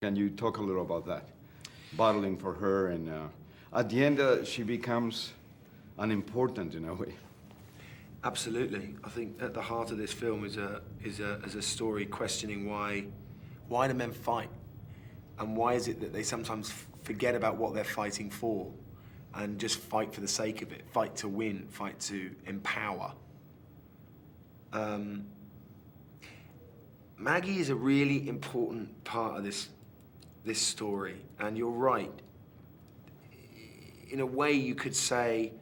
Can you talk a little about that? Battling for her, and at the end, she becomes unimportant in a way. Absolutely. I think at the heart of this film is a story questioning why do men fight, and why is it that they sometimes forget about what they're fighting for, and just fight for the sake of it, fight to win, fight to empower. Maggie is a really important part of this story, and you're right. In a way, you could say,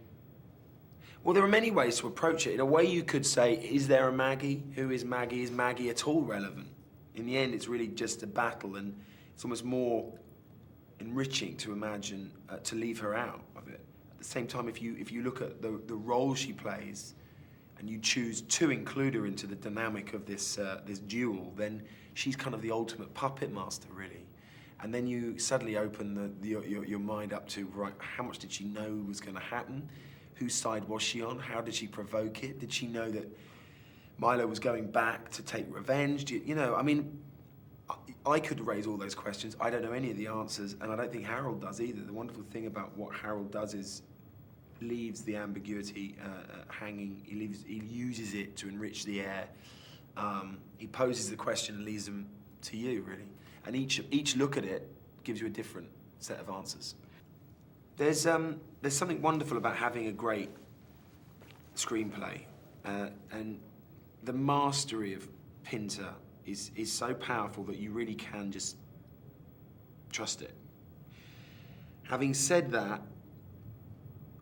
well, there are many ways to approach it. In a way, you could say, is there a Maggie? Who is Maggie? Is Maggie at all relevant? In the end, it's really just a battle, and it's almost more enriching to imagine to leave her out of it. At the same time, if you look at the role she plays, and you choose to include her into the dynamic of this duel, then she's kind of the ultimate puppet master, really. And then you suddenly open your mind up to, right, how much did she know was going to happen? Whose side was she on? How did she provoke it? Did she know that Milo was going back to take revenge? You know, I mean, I could raise all those questions. I don't know any of the answers, and I don't think Harold does either. The wonderful thing about what Harold does is leaves the ambiguity hanging. He uses it to enrich the air. He poses the question and leaves them to you, really. And each look at it gives you a different set of answers. There's something wonderful about having a great screenplay, and the mastery of Pinter is so powerful that you really can just trust it. Having said that,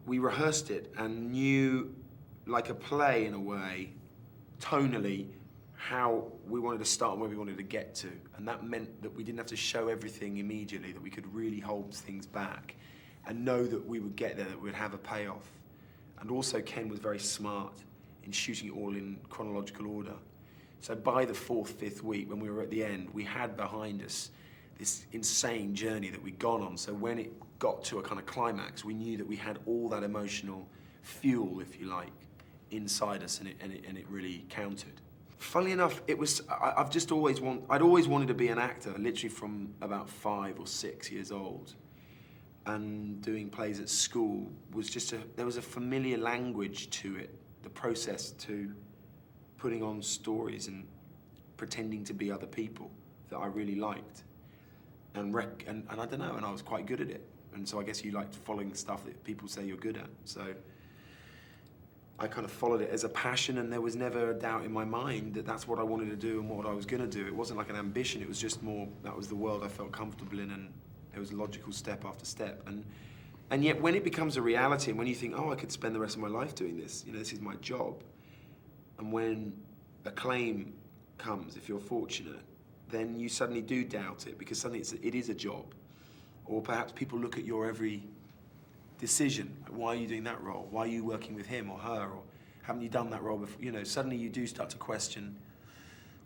we rehearsed it and knew, like a play in a way, tonally, how we wanted to start and where we wanted to get to. And that meant that we didn't have to show everything immediately, that we could really hold things back and know that we would get there, that we'd have a payoff. And also Ken was very smart in shooting it all in chronological order. So by the fourth, fifth week, when we were at the end, we had behind us this insane journey that we'd gone on. So when it got to a kind of climax, we knew that we had all that emotional fuel, if you like, inside us, and it really counted. Funnily enough, it was, I'd always wanted to be an actor, literally from about 5 or 6 years old. And doing plays at school was just there was a familiar language to it, the process to putting on stories and pretending to be other people that I really liked. And I don't know, and I was quite good at it. And so I guess you like following stuff that people say you're good at. So I kind of followed it as a passion, and there was never a doubt in my mind that that's what I wanted to do and what I was going to do. It wasn't like an ambition, it was just more, that was the world I felt comfortable in, and it was a logical step after step. And yet when it becomes a reality, and when you think, oh, I could spend the rest of my life doing this, you know, this is my job, and when acclaim comes, if you're fortunate, then you suddenly do doubt it, because suddenly it is a job. Or perhaps people look at your every decision. Why are you doing that role? Why are you working with him or her? Or haven't you done that role before? You know, suddenly you do start to question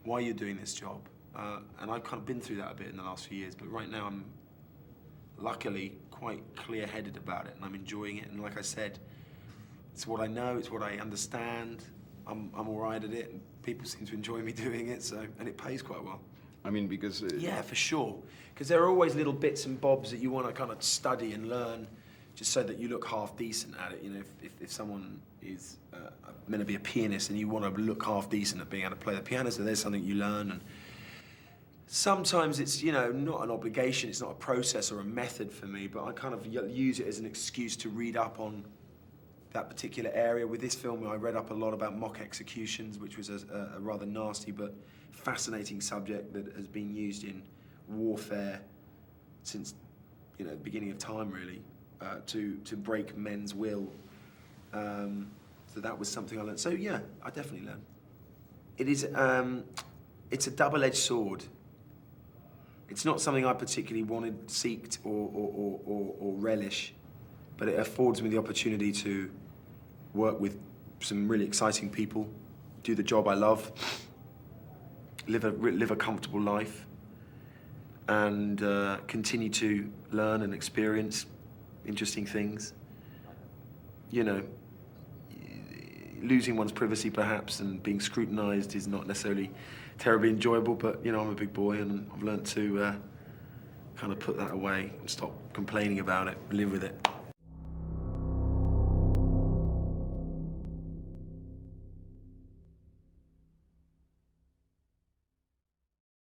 why you're doing this job. And I've kind of been through that a bit in the last few years, but right now I'm luckily quite clear-headed about it, and I'm enjoying it. And like I said, it's what I know, it's what I understand. I'm all right at it, and people seem to enjoy me doing it, and it pays quite well. I mean, because... Yeah, for sure. Because there are always little bits and bobs that you want to kind of study and learn, just so that you look half decent at it. You know, if someone is meant to be a pianist and you want to look half decent at being able to play the piano, so there's something you learn. And sometimes it's, you know, not an obligation, it's not a process or a method for me, but I kind of use it as an excuse to read up on that particular area. With this film, I read up a lot about mock executions, which was a rather nasty but fascinating subject that has been used in warfare since, you know, the beginning of time, really, to break men's will. So that was something I learned. So yeah, I definitely learned. It is, it's a double-edged sword. It's not something I particularly wanted, seeked, or relish, but it affords me the opportunity to work with some really exciting people, do the job I love, live a comfortable life, and continue to learn and experience interesting things. You know, losing one's privacy perhaps and being scrutinized is not necessarily terribly enjoyable, but you know, I'm a big boy and I've learned to kind of put that away and stop complaining about it, live with it.